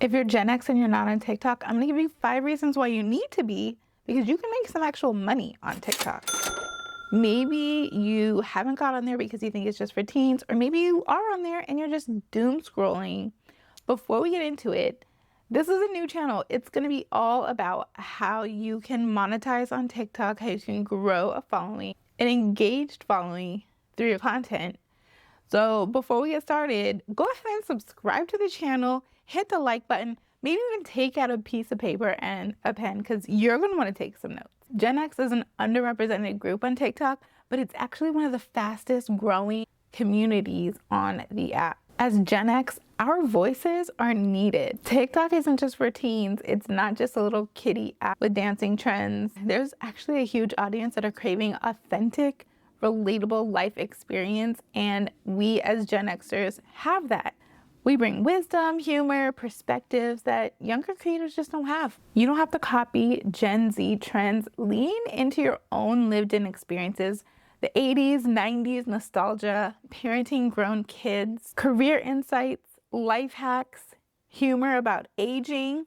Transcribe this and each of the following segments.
If you're Gen X and you're not on TikTok, I'm gonna give you 5 reasons why you need to be, because you can make some actual money on TikTok. Maybe you haven't got on there because you think it's just for teens, or maybe you are on there and you're just doom scrolling. Before we get into it, this is a new channel. It's gonna be all about how you can monetize on TikTok, how you can grow a following, an engaged following through your content. So before we get started, go ahead and subscribe to the channel, hit the like button, maybe even take out a piece of paper and a pen because you're going to want to take some notes. Gen X is an underrepresented group on TikTok, but it's actually one of the fastest growing communities on the app. As Gen X, our voices are needed. TikTok isn't just for teens. It's not just a little kiddie app with dancing trends. There's actually a huge audience that are craving authentic, relatable life experience, and we as Gen Xers have that. We bring wisdom, humor, perspectives that younger creators just don't have. You don't have to copy Gen Z trends. Lean into your own lived-in experiences. The 80s, 90s nostalgia, parenting grown kids, career insights, life hacks, humor about aging.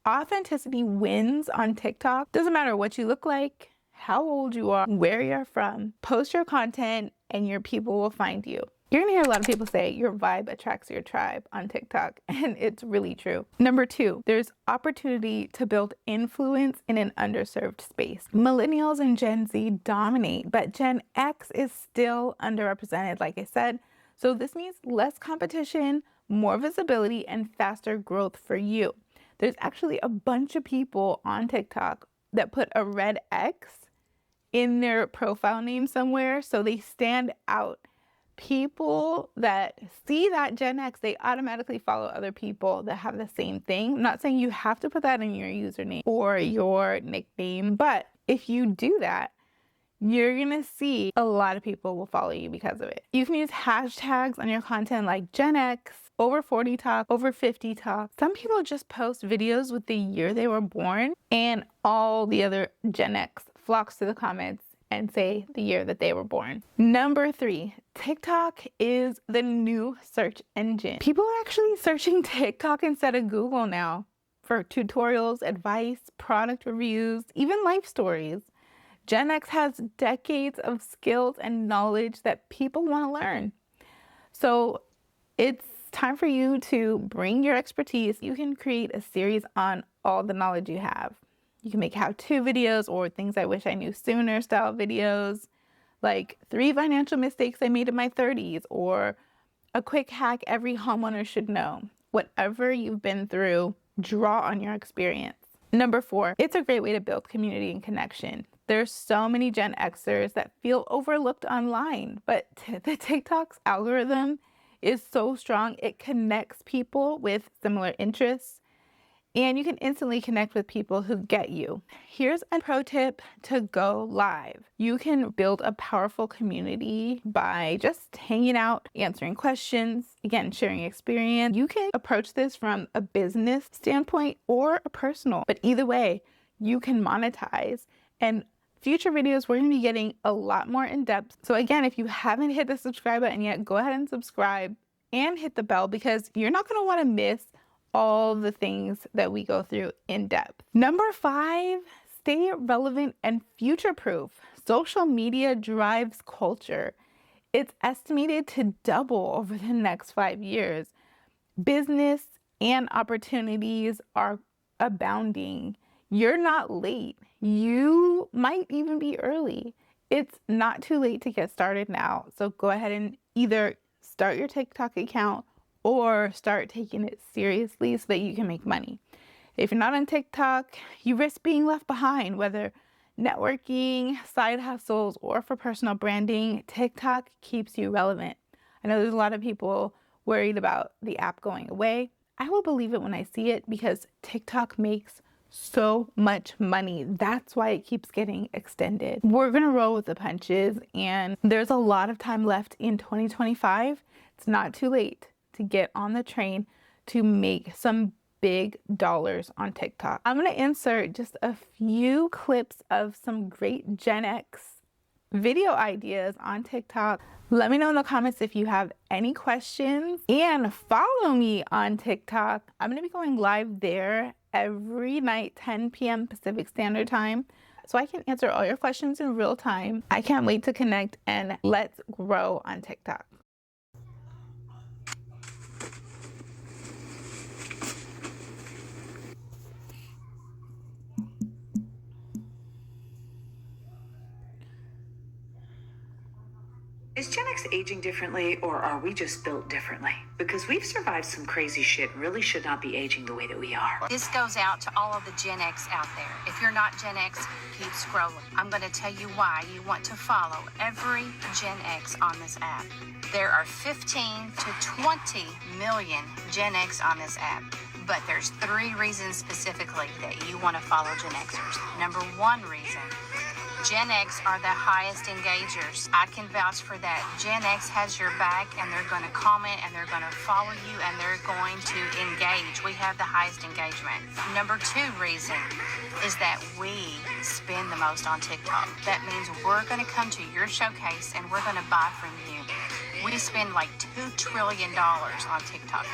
Authenticity wins on TikTok. Doesn't matter what you look like, how old you are, where you're from. Post your content and your people will find you. You're gonna hear a lot of people say your vibe attracts your tribe on TikTok, and it's really true. Number 2, there's opportunity to build influence in an underserved space. Millennials and Gen Z dominate, but Gen X is still underrepresented, like I said. So this means less competition, more visibility, and faster growth for you. There's actually a bunch of people on TikTok that put a red X in their profile name somewhere, so they stand out. People that see that Gen X, they automatically follow other people that have the same thing. I'm not saying you have to put that in your username or your nickname, but if you do that, you're gonna see a lot of people will follow you because of it. You can use hashtags on your content like Gen X, over 40 talk, over 50 talk. Some people just post videos with the year they were born, and all the other Gen X flocks to the comments and say the year that they were born. Number 3, TikTok is the new search engine. People are actually searching TikTok instead of Google now for tutorials, advice, product reviews, even life stories. Gen X has decades of skills and knowledge that people want to learn. So it's time for you to bring your expertise. You can create a series on all the knowledge you have. You can make how-to videos or things I wish I knew sooner style videos, like 3 financial mistakes I made in my 30s, or a quick hack every homeowner should know. Whatever you've been through, draw on your experience. Number 4, it's a great way to build community and connection. There's so many Gen Xers that feel overlooked online, but the TikTok's algorithm is so strong. It connects people with similar interests, and you can instantly connect with people who get you. Here's a pro tip to go live. You can build a powerful community by just hanging out, answering questions, again, sharing experience. You can approach this from a business standpoint or a personal, but either way, you can monetize. And future videos, we're gonna be getting a lot more in depth. So again, if you haven't hit the subscribe button yet, go ahead and subscribe and hit the bell because you're not gonna wanna miss all the things that we go through in depth. Number 5, stay relevant and future-proof. Social media drives culture. It's estimated to double over the next 5 years. Business and opportunities are abounding. You're not late. You might even be early. It's not too late to get started now. So go ahead and either start your TikTok account or start taking it seriously so that you can make money. If you're not on TikTok, you risk being left behind, whether networking, side hustles, or for personal branding. TikTok keeps you relevant. I know there's a lot of people worried about the app going away. I will believe it when I see it because TikTok makes so much money. That's why it keeps getting extended. We're gonna roll with the punches, and there's a lot of time left in 2025. It's not too late to get on the train to make some big dollars on TikTok. I'm gonna insert just a few clips of some great Gen X video ideas on TikTok. Let me know in the comments if you have any questions, and follow me on TikTok. I'm going to be going live there every night, 10 p.m. Pacific Standard Time, so I can answer all your questions in real time. I can't wait to connect, and let's grow on TikTok. Is Gen X aging differently, or are we just built differently? Because we've survived some crazy shit and really should not be aging the way that we are. This goes out to all of the Gen X out there. If you're not Gen X, keep scrolling. I'm going to tell you why you want to follow every Gen X on this app. There are 15 to 20 million Gen X on this app. But there's 3 reasons specifically that you want to follow Gen Xers. Number 1 reason, Gen X are the highest engagers. I can vouch for that. Gen X has your back, and they're going to comment, and they're going to follow you, and they're going to engage. We have the highest engagement. Number 2 reason is that we spend the most on TikTok. That means we're going to come to your showcase, and we're going to buy from you. We spend like $2 trillion on TikTok.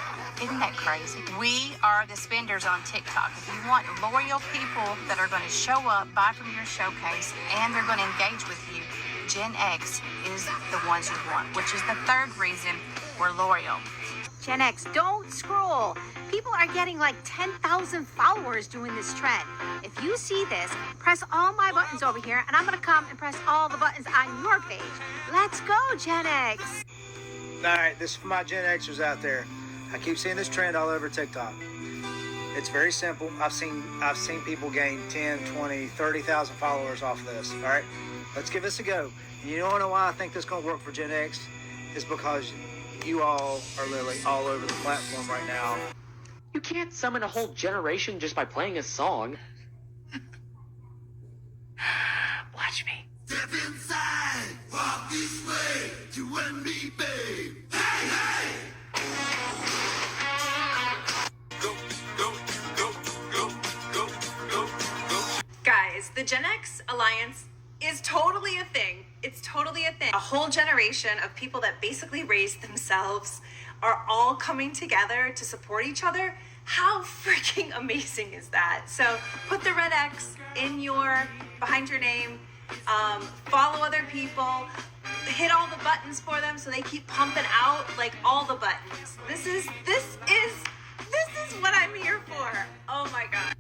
Isn't that crazy? We are the spenders on TikTok. If you want loyal people that are going to show up, buy from your showcase, and they're going to engage with you, Gen X is the ones you want, which is the 3rd reason we're loyal. Gen X, don't scroll. People are getting like 10,000 followers doing this trend. If you see this, press all my buttons over here, and I'm going to come and press all the buttons on your page. Let's go, Gen X. All right, this is for my Gen Xers out there. I keep seeing this trend all over TikTok. It's very simple. I've seen people gain 10, 20, 30,000 followers off of this. All right, let's give this a go. You know why I think this is going to work for Gen X? Is because you all are literally all over the platform right now. You can't summon a whole generation just by playing a song. Watch me. Step inside, walk this way, you and me, babe. Hey, hey! Go, go, go, go, go, go, go. Guys, the Gen X Alliance is totally a thing. It's totally a thing. A whole generation of people that basically raised themselves are all coming together to support each other. How freaking amazing is that? So put the red X behind your name. Follow other people, hit all the buttons for them so they keep pumping out like all the buttons. This is what I'm here for. Oh my God.